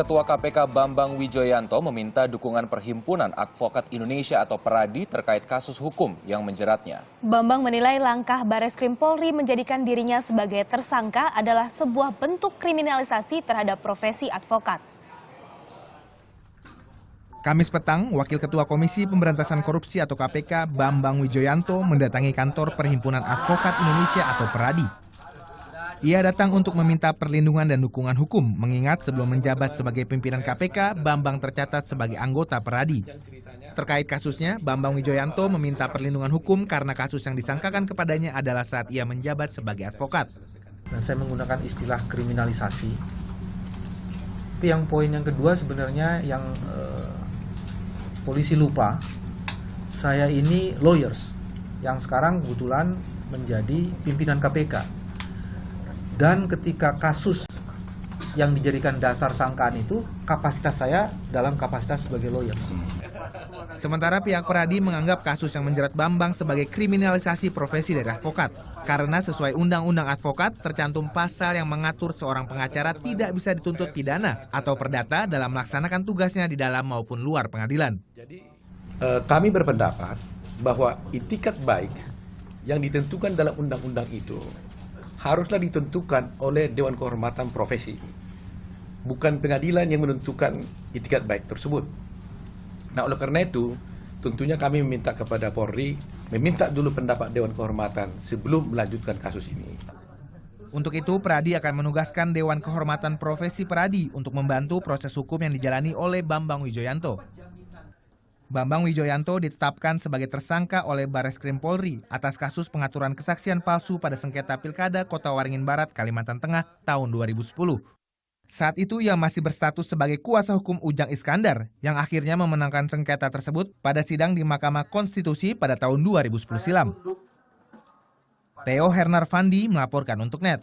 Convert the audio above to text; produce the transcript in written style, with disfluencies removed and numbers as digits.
Ketua KPK Bambang Wijoyanto meminta dukungan Perhimpunan Advokat Indonesia atau PERADI terkait kasus hukum yang menjeratnya. Bambang menilai langkah Bareskrim Polri menjadikan dirinya sebagai tersangka adalah sebuah bentuk kriminalisasi terhadap profesi advokat. Kamis petang, Wakil Ketua Komisi Pemberantasan Korupsi atau KPK Bambang Wijoyanto mendatangi kantor Perhimpunan Advokat Indonesia atau PERADI. Ia datang untuk meminta perlindungan dan dukungan hukum, mengingat sebelum menjabat sebagai pimpinan KPK, Bambang tercatat sebagai anggota PERADI. Terkait kasusnya, Bambang Wijoyanto meminta perlindungan hukum karena kasus yang disangkakan kepadanya adalah saat ia menjabat sebagai advokat. Dan saya menggunakan istilah kriminalisasi. Tapi yang poin yang kedua sebenarnya yang polisi lupa, saya ini lawyers yang sekarang kebetulan menjadi pimpinan KPK. Dan ketika kasus yang dijadikan dasar sangkaan itu, kapasitas saya dalam kapasitas sebagai lawyer. Sementara pihak PERADI menganggap kasus yang menjerat Bambang sebagai kriminalisasi profesi dari advokat. Karena sesuai Undang-Undang Advokat, tercantum pasal yang mengatur seorang pengacara tidak bisa dituntut pidana atau perdata dalam melaksanakan tugasnya di dalam maupun luar pengadilan. Jadi kami berpendapat bahwa itikat baik yang ditentukan dalam undang-undang itu haruslah ditentukan oleh Dewan Kehormatan Profesi, bukan pengadilan yang menentukan itikat baik tersebut. Nah, oleh karena itu, tentunya kami meminta kepada Polri, meminta dulu pendapat Dewan Kehormatan sebelum melanjutkan kasus ini. Untuk itu, PERADI akan menugaskan Dewan Kehormatan Profesi PERADI untuk membantu proses hukum yang dijalani oleh Bambang Wijoyanto. Bambang Wijoyanto ditetapkan sebagai tersangka oleh Bareskrim Polri atas kasus pengaturan kesaksian palsu pada sengketa Pilkada Kota Waringin Barat, Kalimantan Tengah tahun 2010. Saat itu ia masih berstatus sebagai kuasa hukum Ujang Iskandar yang akhirnya memenangkan sengketa tersebut pada sidang di Mahkamah Konstitusi pada tahun 2010 silam. Theo Hernarvandi melaporkan untuk NET.